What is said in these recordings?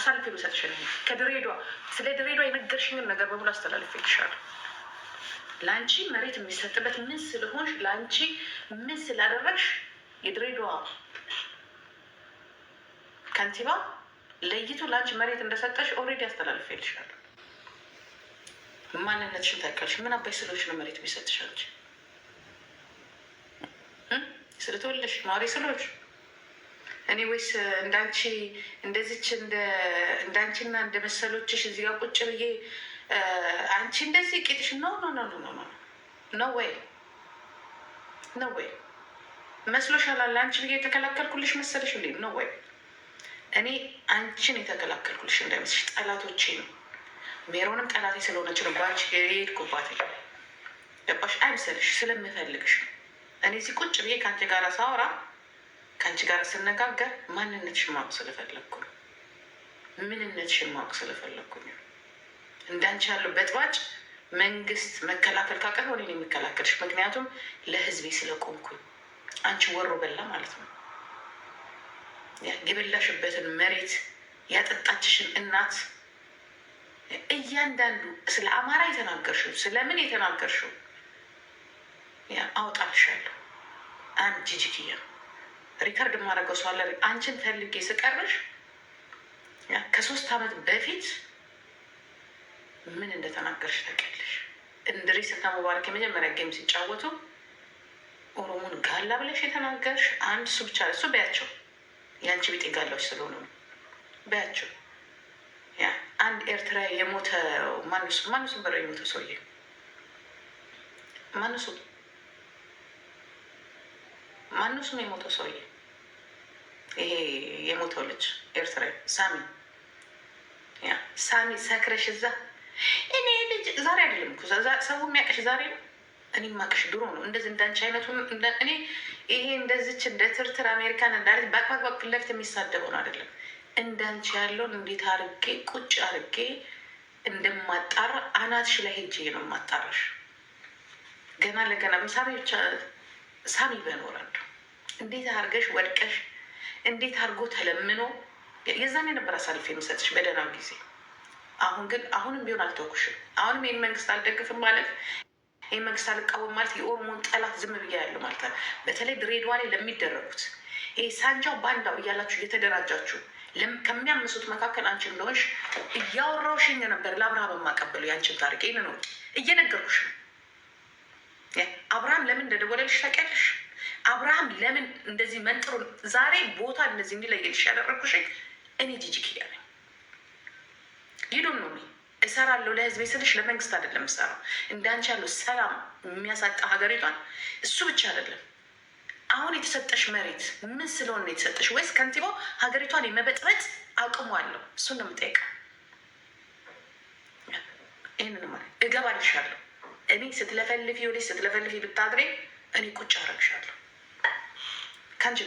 አሳልፌ ልሰጥሽ ከድሬዳዋ ስለ ድሬዳዋ የነገርሽኝን ነገር በሙሉ አስተላልፌልሻለሁ። ለአንቺ መሬት የሚሰጥበት ምን ስለሆንሽ፣ ለአንቺ ምን ስላደረግሽ የድሬዳዋ ከንቲባ ለይቱ ለአንቺ መሬት እንደሰጠሽ ኦልሬዲ አስተላልፌልሻለሁ። ማንነትሽን ታውቂያለሽ። ምን አባይ ስለሆንሽ ነው መሬት የሚሰጥሽ? አንቺ ስለተወለድሽ ነዋሪ ስለሆንሽ እኔ ወይስ እንዳንቺ እንደዚች እንዳንቺና እንደ መሰሎችሽ እዚህ ጋር ቁጭ ብዬ አንቺ እንደዚህ ቄጥሽ ነው ወይ ነው ወይ መስሎሻል? አንቺ ብዬ የተከላከልኩልሽ መሰለሽ እንዴ? ነው ወይ እኔ አንቺን የተከላከልኩልሽ እንዳይመስልሽ፣ ጠላቶቼ ነው። ሜሮንም ጠላቴ ስለሆነች ነው ባንቺ የሄድኩባት። ገባሽ? አይምሰልሽ፣ ስለምፈልግሽ ነው። እኔ እዚህ ቁጭ ብዬ ከአንቺ ጋር ሳወራ ከአንቺ ጋር ስነጋገር ማንነትሽን ማወቅ ስለፈለግኩ ነው። ምንነትሽን ማወቅ ስለፈለግኩ ነው። እንዳንቺ ያለው በጥባጭ መንግስት መከላከል ካቀረው እኔ የሚከላከልሽ፣ ምክንያቱም ለህዝቤ ስለቆምኩኝ። አንቺ ወሮ በላ ማለት ነው። የበላሽበትን መሬት ያጠጣችሽን እናት እያንዳንዱ ስለ አማራ የተናገርሽው ስለምን የተናገርሽው አውጣልሻለሁ። አንድ ጂጂክያ ሪከርድ የማደርገው ሰው አለ። አንቺን ፈልጌ ስቀርሽ ከ3 ዓመት በፊት ምን እንደተናገርሽ ታውቂያለሽ። እንድሪስና ሙባረክ የመጀመሪያ ጌም ሲጫወቱ ኦሮሞን ጋላ ብለሽ የተናገርሽ አንድ እሱ ብቻ። እሱ በያቸው የአንቺ ቤት ጋላዎች ስለሆኑ ነው። በያቸው አንድ ኤርትራ የሞተ ማንሱም በለው የሞተው ሰውዬ ማንሱም የሞተው ሰውዬ ይሄ የሞተው ልጅ ኤርትራ ሳሚ ሰክረሽ እዛ እኔ ልጅ ዛሬ አይደለም እኮ ሰው የሚያውቅሽ ዛሬ ነው። እኔ ማቅሽ ድሮ ነው። እንደዚህ እንዳንቺ አይነቱ እኔ ይሄ እንደዚች እንደ ትርትር አሜሪካን እንዳለች ባቅባቅባቅ ፊት ለፊት የሚሳደበው ነው አይደለም። እንዳንቺ ያለውን እንዴት አርጌ ቁጭ አርጌ እንደማጣራ አናትሽ ላይ ሄጄ ነው የማጣራሽ። ገና ለገና ሳሚ በኖረንዱ እንዴት አርገሽ ወድቀሽ እንዴት አርጎ ተለምኖ የዛኔ ነበር አሳልፌ የምሰጥሽ በደህናው ጊዜ። አሁን ግን አሁንም ቢሆን አልተውኩሽም። አሁንም ይህን መንግስት አልደግፍም ማለት ይህ መንግስት አልቃወም ማለት የኦሮሞን ጠላት ዝም ብያ ያለው ማለት ነው። በተለይ ድሬዳዋ ላይ ለሚደረጉት ይሄ ሳንጃው ባንዳው እያላችሁ እየተደራጃችሁ ከሚያምሱት መካከል አንቺ እንደሆንሽ እያወራውሽኝ ነበር። ለአብርሃም የማቀበሉ የአንቺን ታሪክ ይህን ነው እየነገርኩሽ ነው። አብርሃም ለምን እንደደወለልሽ ታውቂያለሽ? አብርሃም ለምን እንደዚህ መንጥሮ ዛሬ ቦታ እንደዚህ እንዲለየልሽ ያደረግኩሽኝ እኔ ጂጂክያ ነኝ። ይዶም ነው እሰራለሁ ለህዝቤ ስልሽ ለመንግስት አይደለም እሰራው። እንዳንቺ ያለው ሰላም የሚያሳጣ ሀገሪቷን እሱ ብቻ አይደለም። አሁን የተሰጠሽ መሬት ምን ስለሆነ ነው የተሰጠሽ? ወይስ ከንቲባው ሀገሪቷን የመበጥበጥ አቅሙ አለው? እሱን ነው የምጠይቀው። ይህንን ማለት እገባልሻለሁ። እኔ ስትለፈልፊ ወደ ስትለፈልፊ ብታድሬ እኔ ቁጭ አረግሻለሁ። ከአንቺ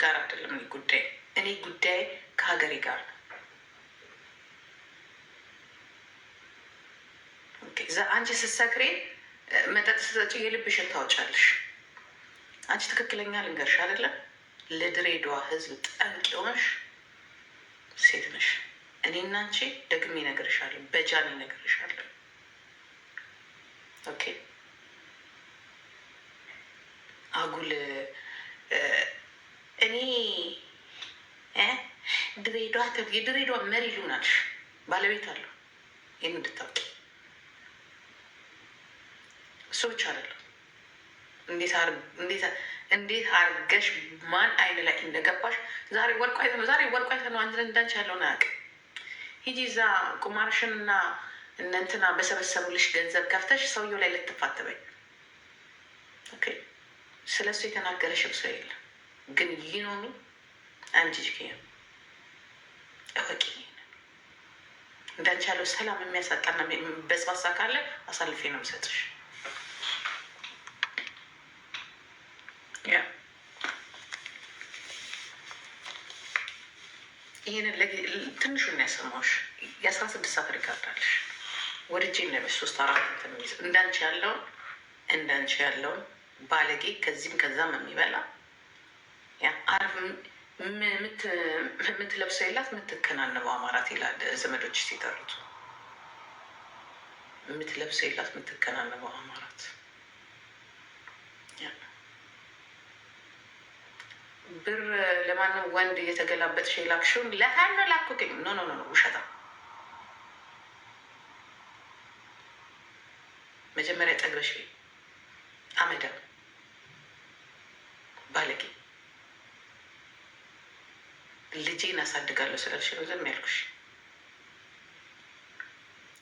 ጋር አይደለም ጉዳይ። እኔ ጉዳይ ከሀገሬ ጋር ነው። አንቺ ስትሰክሬ መጠጥ ስትጠጪ የልብሽን ታወጫለሽ። አንቺ ትክክለኛ ልንገርሽ አይደለም ለድሬዳዋ ህዝብ ጠንቅ የሆንሽ ሴት ነሽ። እኔና አንቺ ደግሜ እነግርሻለሁ፣ በጃኔ እነግርሻለሁ። ኦኬ አጉል እኔ የድሬዳዋ መሪ ልሆናልሽ ባለቤት አለሁ። ይህን እንድታውቂ እሱ ብቻ አይደለም። እንዴት አርገሽ ማን አይን ላይ እንደገባሽ ዛሬ ወርቋ ነው። አንድ እንዳንቺ ያለውን አያውቅም። ሂጂ እዛ ቁማርሽን እና እነንትና በሰበሰቡልሽ ገንዘብ ከፍተሽ ሰውየው ላይ ልትፋትበኝ። ኦኬ ስለ እሱ የተናገረሽም ሰው የለም። ግን ይኖሚ አንቺ እወቂ፣ እንዳንቺ ያለው ሰላም የሚያሳጣና በስባሳ ካለ አሳልፌ ነው የምሰጥሽ። ይህንን ትንሹን ያሰማሽ የ16 ሰዓት ሪካርድ አለሽ። ወደጄ ነበር 3-4 ሚይዝ እንዳንቺ ያለውን ባለጌ ከዚህም ከዛም የሚበላ የምትለብሰው የላት የምትከናነበው አማራት ይላል ዘመዶች ሲጠሩት። የምትለብሰው የላት የምትከናነበው አማራት። ብር ለማንም ወንድ እየተገላበጥሽ የላክሽውን ለካነ ላኩትኝ። ኖ ኖ ኖ ውሸታ። መጀመሪያ ጠግበሽ አመዳም ባለጌ ልጄን አሳድጋለሁ ስላልሽ ነው ዝም ያልኩሽ።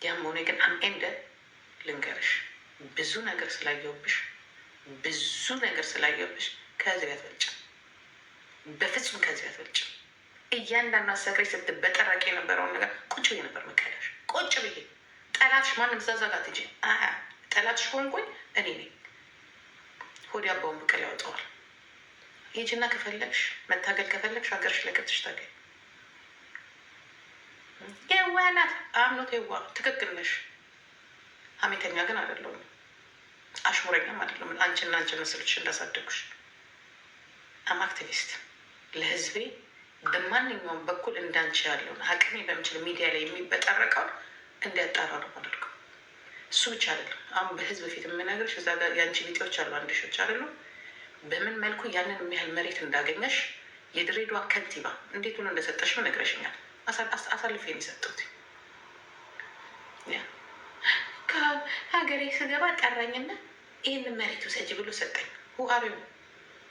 ያም ሆነ ግን አምኤምደ ልንገርሽ ብዙ ነገር ስላየሁብሽ ከህዝብ አትበልጭም። በፍጹም ከህዝብ አትበልጭም። እያንዳንዱ አሰክሬ ስትበጠረቅ የነበረውን ነገር ቁጭ ብዬ ነበር መቀዳሽ። ቁጭ ብዬ ጠላትሽ ማንም ዛዛጋት እንጂ ጠላትሽ ሆንኩኝ እኔ ነኝ። ሆዲ አባውን ብቅል ያወጣዋል። ሂጂና ከፈለግሽ መታገል ከፈለግሽ ሀገርሽ ላይ ገብተሽ ታገል። የዋ ናት አምኖት የዋ ትክክል ነሽ። ሀሜተኛ ግን አይደለሁም፣ አሽሙረኛም አይደለሁም። አንቺና አንቺ መስሎች እንዳሳደጉሽ አም አክቲቪስት ለህዝቤ በማንኛውም በኩል እንዳንቺ ያለውን አቅሜ በምችል ሚዲያ ላይ የሚበጠረቀውን እንዲያጣራ ነው አደርገው። እሱ ብቻ አይደለም። አሁን በህዝብ ፊት የምነግርሽ እዛ ጋር የአንቺ ቢጤዎች አሉ፣ አንድሾች አይደሉ? በምን መልኩ ያንን የሚያህል መሬት እንዳገኘሽ የድሬዳዋ ከንቲባ እንዴት ሆኖ እንደሰጠሽ ነው ነግረሽኛል። አሳልፌ ነው የሰጠሁት። ከሀገሬ ስገባ ጠራኝና ይህንን መሬት ውሰጂ ብሎ ሰጠኝ። ሁአሪው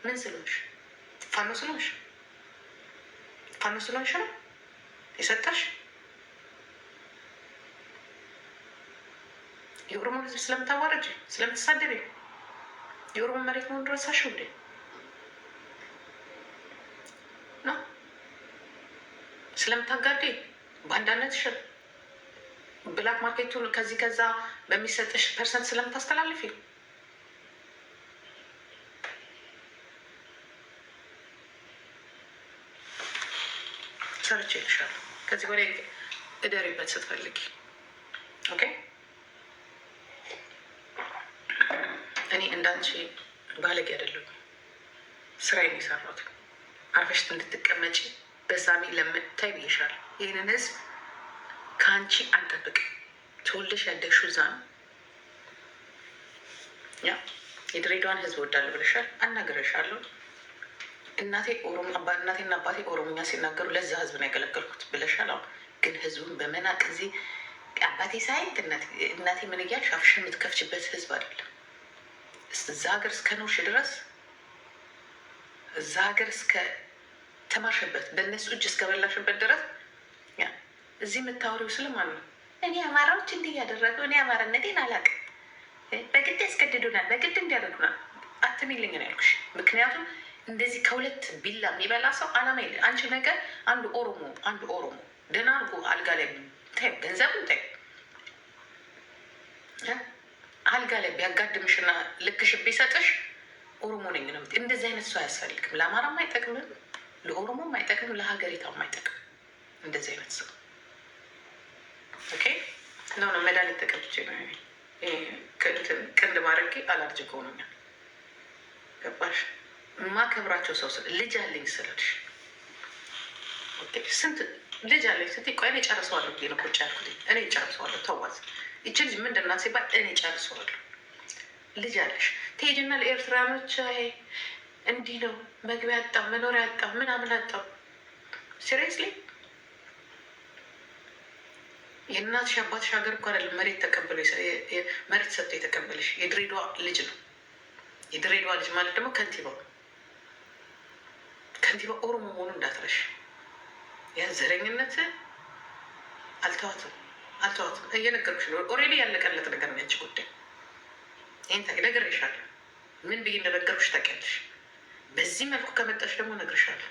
ምን ስለሆንሽ? ፋኖ ስለሆንሽ ነው የሰጠሽ። የኦሮሞ ህዝብ ስለምታዋረጅ ስለምትሳደቢ የኦሮሞ መሬት መሆን ድረሳሽ እንዴ ነው? ስለምታጋዴ በአንዳነትሽ ብላክ ማርኬቱን ከዚህ ከዛ በሚሰጥሽ ፐርሰንት ስለምታስተላልፊ ሰርቼ ይልሻል። ከዚህ በላይ እደሪበት ስትፈልጊ። ኦኬ እኔ እንዳንቺ ባለጌ አይደለሁም። ስራዬን የሰራሁት አርፈሽ እንድትቀመጪ በሳሚ ለምታይ ብዬሻል። ይህንን ህዝብ ከአንቺ አንጠብቅ። ተወልደሽ ያደግሽው እዛ ነው። ያ የድሬዳዋን ህዝብ ወዳለሁ ብለሻል። አናግረሻለሁ። እናቴና አባቴ ኦሮሞኛ ሲናገሩ ለዛ ህዝብ ነው ያገለገልኩት ብለሻል። አሁን ግን ህዝቡን በመናቅ እዚህ አባቴ ሳይንት እናቴ ምን እያልሽ አፍሽን የምትከፍችበት ህዝብ አይደለም። እዛ ሀገር እስከ ኖርሽ ድረስ እዛ ሀገር እስከ ተማርሽበት በእነሱ እጅ እስከበላሽበት ድረስ እዚህ የምታወሪው ስለማን ነው? እኔ አማራዎች እንዲህ ያደረገው እኔ አማራነቴን አላውቅም፣ በግድ ያስገድዱናል፣ በግድ እንዲያደርጉናል አትሚልኝ ነው ያልኩሽ። ምክንያቱም እንደዚህ ከሁለት ቢላ የሚበላ ሰው አላማ የለ። አንቺ ነገር አንዱ ኦሮሞ ደህና አድርጎ አልጋ ላይ ታዩ፣ ገንዘብን ታዩ አልጋ ላይ ቢያጋድምሽና ልክሽ ቢሰጥሽ ኦሮሞ ነኝ ነው። እንደዚህ አይነት ሰው አያስፈልግም። ለአማራም አይጠቅምም፣ ለኦሮሞም አይጠቅምም፣ ለሀገሪቷም አይጠቅም እንደዚህ አይነት ሰው። ኦኬ ነው መድኃኒት ተቀብቼ ነው ቅንድ ማድረጌ አላርጅክ ሆኖኛል። ገባሽ? የማከብራቸው ሰው ልጅ አለኝ ስልሽ ስንት ልጅ አለኝ ስትይ ቆይ እኔ ጨርሰዋለሁ ብዬ ነው ቁጭ ያልኩት። እኔ ጨርሰዋለሁ ተዋት። ይቺ ልጅ ምንድን ናት ሲባል እኔ ጨርሰዋለሁ። ልጅ አለሽ ትሄጂና ለኤርትራኖች እንዲህ ነው መግቢያ አጣው መኖሪያ አጣው ምናምን አጣው። ሲሪየስሊ የእናትሽ አባትሽ ሀገር እኮ አይደለም መሬት ተቀብሎ መሬት ሰጥቶ የተቀበለሽ የድሬዳዋ ልጅ ነው። የድሬዳዋ ልጅ ማለት ደግሞ ከንቲባ ኦሮሞ መሆኑ እንዳትረሽ። ያ ዘረኝነት አልተዋትም እየነገርኩሽ ነው። ኦልሬዲ ያለቀለት ነገር ነው ያንቺ ጉዳይ። ይህን ነግሬሻለሁ። ምን ብዬ እንደነገርኩሽ ታውቂያለሽ። በዚህ መልኩ ከመጣሽ ደግሞ እነግርሻለሁ።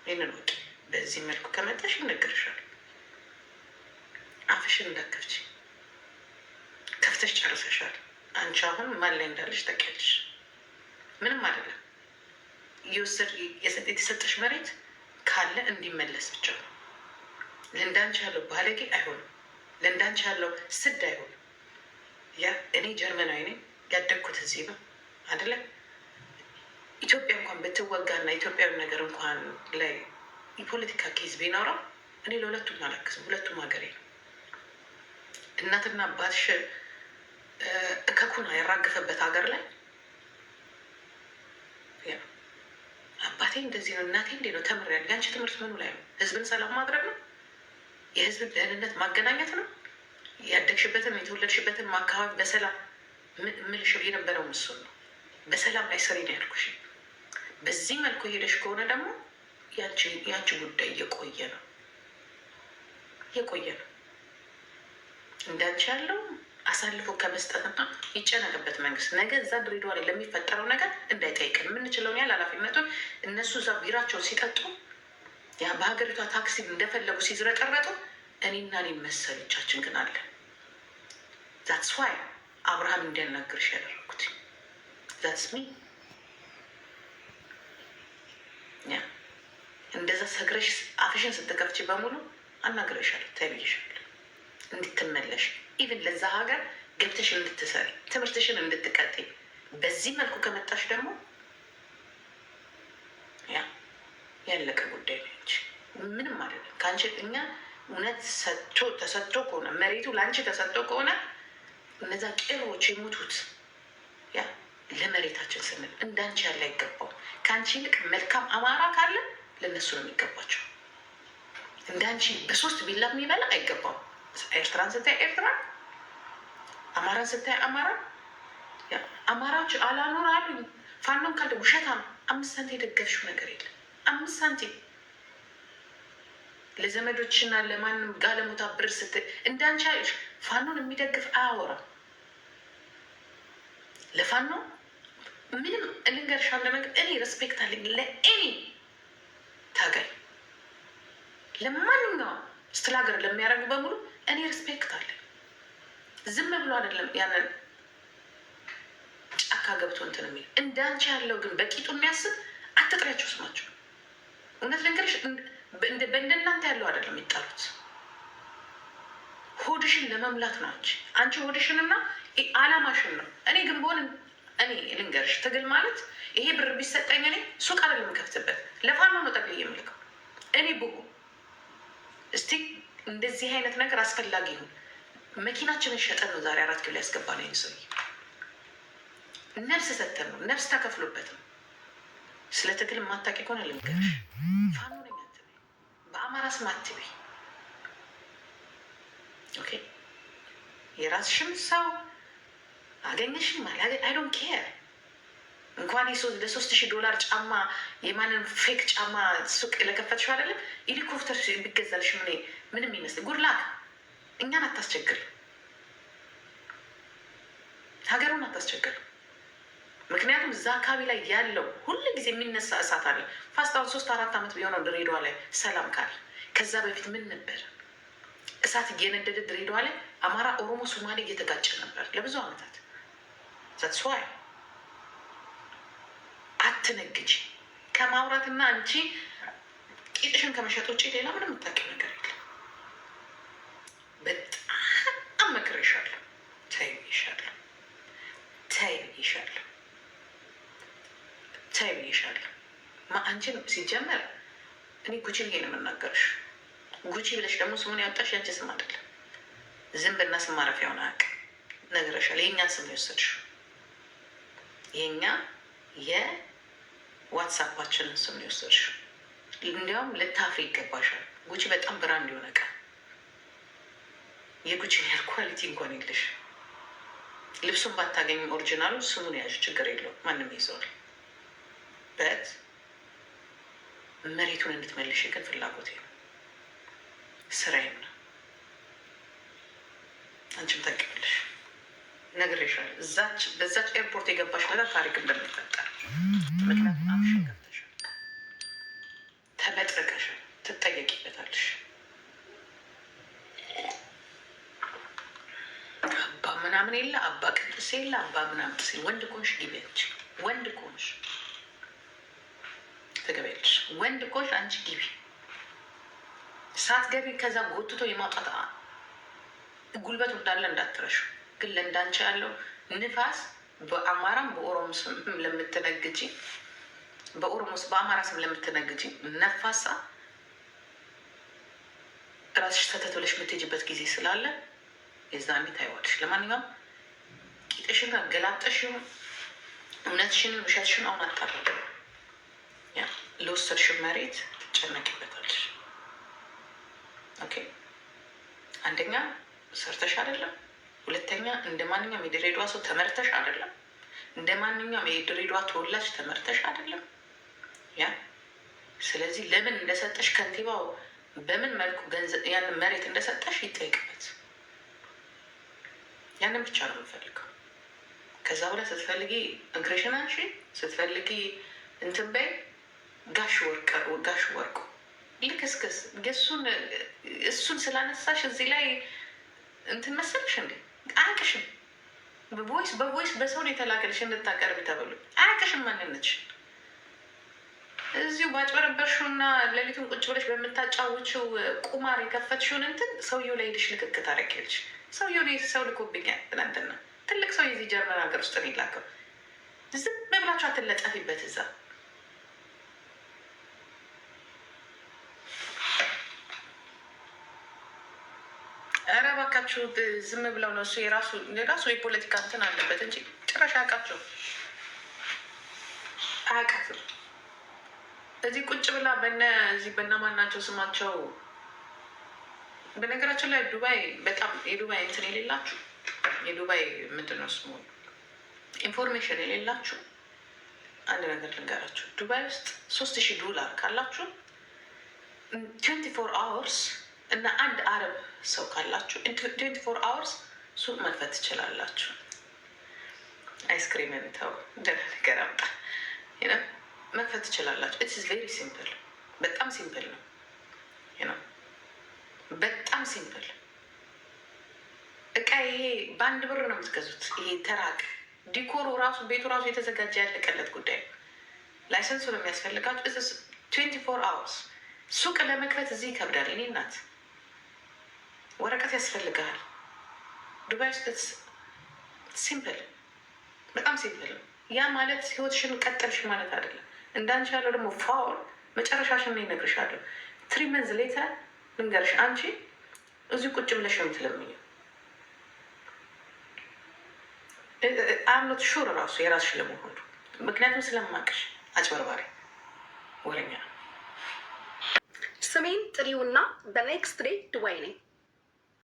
ይህንን ወቂ። በዚህ መልኩ ከመጣሽ ይነገርሻል። አፍሽን እንዳከፍች ከፍተሽ ጨርሰሻል። አንቺ አሁን ማን ላይ እንዳለሽ ታውቂያለሽ። ምንም አይደለም። የተሰጠሽ መሬት ካለ እንዲመለስ ብቻ ነው። ለእንዳንቺ ያለው ባለጌ አይሆንም። ለእንዳንቺ ያለው ስድ አይሆንም። ያ እኔ ጀርመናዊ ነኝ፣ ያደግኩት እዚህ ነው አይደለም። ኢትዮጵያ እንኳን ብትወጋና ኢትዮጵያዊ ነገር እንኳን ላይ የፖለቲካ ኬዝ ቢኖረው እኔ ለሁለቱም አላክስም። ሁለቱም ሀገሬ ነው። እናትና አባትሽ እከኩን ያራገፈበት ሀገር ላይ አባቴ እንደዚህ ነው እናቴ እንዴ ነው ተምሬያለሁ። ያንቺ ትምህርት ምኑ ላይ ነው? ህዝብን ሰላም ማድረግ ነው? የህዝብን ደህንነት ማገናኘት ነው? ያደግሽበትን የተወለድሽበትን አካባቢ በሰላም ምልሽ የነበረው ምስል ነው። በሰላም ላይ ስሪ ነው ያልኩሽ። በዚህ መልኩ ሄደሽ ከሆነ ደግሞ ያንቺ ጉዳይ የቆየ ነው እንዳንቺ ያለው አሳልፎ ከመስጠትና ይጨነቅበት መንግስት ነገ እዛ ድሬዳዋ ላይ ለሚፈጠረው ነገር እንዳይጠይቅን የምንችለውን ያህል ኃላፊነቱን እነሱ እዛ ቢራቸውን ሲጠጡ ያ በሀገሪቷ ታክሲ እንደፈለጉ ሲዝረጠረጡ እኔና እኔ መሰሎቻችን ግን አለ። ዛትስ ዋይ አብርሃም እንዲያናግርሽ ያደረኩት ዛትስ ሚ እንደዛ ሰግረሽ አፍሽን ስትከፍቺ በሙሉ አናግረሻለሁ፣ ተብይሻለሁ እንድትመለሽ ኢቭን ለዛ ሀገር ገብተሽ እንድትሰሪ ትምህርትሽን እንድትቀጥይ። በዚህ መልኩ ከመጣሽ ደግሞ ያለቀ ጉዳይ ነው እንጂ ምንም አይደለም። ከአንቺ እኛ እውነት ተሰጥቶ ከሆነ መሬቱ ለአንቺ ተሰጥቶ ከሆነ እነዛ ቄሮዎች የሞቱት ለመሬታችን ስንል እንዳንቺ ያለ አይገባው። ከአንቺ ይልቅ መልካም አማራ ካለ ለእነሱ ነው የሚገባቸው። እንዳንቺ በሶስት ቢላ የሚበላ አይገባም። ኤርትራን ስታይ ኤርትራ፣ አማራን ስታይ አማራ። አማራዎች አላኖር አሉ ፋኖን ካለ ውሸታ ነው። 5 ሳንቲም የደገፍሽው ነገር የለም። 5 ሳንቲም ለዘመዶችና ለማንም ጋለሞታ ብር ስትል እንዳንቺ ፋኖን የሚደግፍ አያወራም። ለፋኖ ምንም ልንገርሻ ለመንገድ እኔ ሬስፔክት አለኝ ለእኔ ታገል ለማንኛውም ስትል ሀገር ለሚያደርግ በሙሉ እኔ ሬስፔክት አለኝ። ዝም ብሎ አይደለም ያንን ጫካ ገብቶ እንትን የሚል እንዳንቺ ያለው ግን በቂጡ የሚያስብ አትጥሪያቸው ስማቸው። እውነት ልንገርሽ በእንደናንተ ያለው አይደለም የሚጣሉት። ሆድሽን ለመምላት ነው አንቺ ሆድሽንና አላማሽን ነው። እኔ ግን በሆን እኔ ልንገርሽ ትግል ማለት ይሄ ብር ቢሰጠኝ እኔ ሱቅ አይደለም ከፍትበት ለፋኖ ነው ጠቅልዬ የምልከው። እኔ ብሁ እስቲ እንደዚህ አይነት ነገር አስፈላጊ ይሁን መኪናችንን ሸጠን ነው ዛሬ 4 ኪሎ ያስገባ ነው። ሰው ነፍስ ሰተን ነው ነፍስ ተከፍሎበት ነው። ስለ ትግል የማታውቂ ከሆነ ልንገርሽ ፋኖ ነኝ አትበይ፣ በአማራ ስም አትበይ። ኦኬ የራስሽን ሰው አገኘሽም አይ ዶንት ኬር። እንኳን ለ$3000 ጫማ የማንን ፌክ ጫማ ሱቅ ለከፈትሽው አይደለም ሄሊኮፕተር ቢገዛልሽ ምንም ይመስል ጉድላክ። እኛን አታስቸግር፣ ሀገሩን አታስቸግር። ምክንያቱም እዛ አካባቢ ላይ ያለው ሁሉ ጊዜ የሚነሳ እሳት አለ። ፋስታውን 3-4 ዓመት ቢሆነው ድሬዳዋ ላይ ሰላም ካለ ከዛ በፊት ምን ነበር? እሳት እየነደደ ድሬዳዋ ላይ አማራ፣ ኦሮሞ፣ ሶማሌ እየተጋጨ ነበር ለብዙ ዓመታት። ዛትስ ዋይ አትነግጂ። ከማውራትና አንቺ ቂጥሽን ከመሸጥ ውጭ ሌላ ምንም የምታውቂው ነገር የለም። በጣም መክሬሻለሁ። ተይ ብዬሻለሁ። አንቺን ሲጀመር እኔ ጉቺ ብዬ ነው የምናገርሽ። ጉቺ ብለሽ ደግሞ ስሙን ያወጣሽ ያንቺ ስም አይደለም። ዝንብና ስም ማረፊያውን አያውቅም። ነግረሻል። የእኛን ስም የወሰድሽው የእኛ የዋትሳፓችንን ስም የወሰድሽው። እንዲያውም ልታፍሪ ይገባሻል። ጉቺ በጣም ብራንድ የሆነ ዕቃ። የጉቺ ያህል ኳሊቲ እንኳን የለሽ። ልብሱን ባታገኝም ኦሪጂናሉ ስሙን ያዥ፣ ችግር የለውም፣ ማንም ይዘዋል። በት መሬቱን እንድትመልሽ ግን ፍላጎቴ ነው፣ ስራዬም ነው። አንቺም ታውቂያለሽ፣ ነግሬሻለሁ። በዛች ኤርፖርት የገባሽ ነገር ታሪክ እንደሚፈጠር። ምክንያቱም አፍሽን ገብተሻል፣ ተበጥረቀሻል፣ ትጠየቂበታለሽ። አባ ምናምን የለ አባ ቅዱስ የለ አባ ምናምን ሲል ወንድ ኮንሽ ግቢያች፣ ወንድ ኮንሽ ትገቢያለሽ። ወንድ ኮንሽ አንቺ ግቢ። ሳትገቢ ከዛ ጎትቶ የማውጣት ጉልበቱ እንዳለ እንዳትረሹ። ግን ለእንዳንቺ ያለው ንፋስ በአማራም በኦሮሞ ስም ለምትነግጂ በኦሮሞስ በአማራ ስም ለምትነግጂ ነፋሳ ራስሽ ተተት ብለሽ የምትሄጂበት ጊዜ ስላለ የዛኔ ታይዋለሽ። ለማንኛውም ቂጥሽን ገላጠሽ እውነትሽን ውሸትሽን አሁን አጣራለ። ለወሰድሽው መሬት ትጨነቂበታለሽ። ኦኬ አንደኛ ሰርተሽ አይደለም፣ ሁለተኛ እንደ ማንኛውም የድሬዳዋ ሰው ተመርተሽ አይደለም፣ እንደ ማንኛውም የድሬዳዋ ተወላጅ ተመርተሽ አይደለም። ስለዚህ ለምን እንደሰጠሽ ከንቲባው በምን መልኩ ገንዘብ ያንን መሬት እንደሰጠሽ ይጠይቅበት። ያንን ብቻ ነው የምፈልገው። ከዛ በኋላ ስትፈልጊ እግሬሽን አንሺ፣ ስትፈልጊ እንትን በይ። ጋሽ ወርቁ ልክስክስ እሱን ስላነሳሽ እዚህ ላይ እንትን መሰልሽ እንዴ? አያውቅሽም። በቮይስ በሰው ነው የተላከልሽ እንድታቀርቢ ተብሎ አያውቅሽም ማንነትሽን። እዚሁ ባጭበረበርሽውና ሌሊቱን ቁጭ ብለሽ በምታጫውችው ቁማር የከፈትሽውን እንትን ሰውየው ላይ ሄድሽ ልክክ ታረጊያለሽ። ሰውየው ላይ ሰው ልኮብኛል ትናንትና። ትልቅ ሰው የዚህ ጀርመን ሀገር ውስጥ ነው የላከው። ዝም ብላችሁ አትለጠፊበት እዛ። ኧረ እባካችሁ ዝም ብለው ነው። እሱ የራሱ የፖለቲካ እንትን አለበት እንጂ ጭራሽ አያውቃቸውም። አያውቃትም። እዚህ ቁጭ ብላ እዚህ በእነማናቸው ስማቸው። በነገራችን ላይ ዱባይ በጣም የዱባይ እንትን የሌላችሁ የዱባይ ምንድን ነው ስሙ ኢንፎርሜሽን የሌላችሁ አንድ ነገር ልንገራችሁ። ዱባይ ውስጥ $3000 ካላችሁ 24 hours እና አንድ አረብ ሰው ካላችሁ 24 hours ሱቅ መክፈት ትችላላችሁ። አይስክሪምን ተው ደህና ነገር አምጣ መክፈት ትችላላችሁ። ኢትስ ቬሪ ሲምፕል። በጣም ሲምፕል ነው። በጣም ሲምፕል እቃ ይሄ በአንድ ብር ነው የምትገዙት። ይሄ ተራቅ ዲኮሩ ራሱ ቤቱ ራሱ የተዘጋጀ ያለቀለት ጉዳይ ነው። ላይሰንሱ ነው የሚያስፈልጋችሁ። 24 hours ሱቅ ለመክፈት እዚህ ይከብዳል። እኔ እናት ወረቀት ያስፈልግሃል። ዱባይ ውስጥ ሲምፕል፣ በጣም ሲምፕል ነው። ያ ማለት ህይወትሽን ቀጠልሽ ማለት አይደለም። እንዳንቺ ያለው ደግሞ ፋውል መጨረሻሽን ነው ይነግርሻለሁ። 3 months later ልንገርሽ፣ አንቺ እዚሁ ቁጭ ብለሽ ነው የምትለምኝ። አምኖት ሹር ራሱ የራስሽ ለመሆኑ ምክንያቱም ስለማቅሽ አጭበርባሪ ወረኛ። ስሜን ጥሪውና በኔክስት ዴይ ዱባይ ነኝ።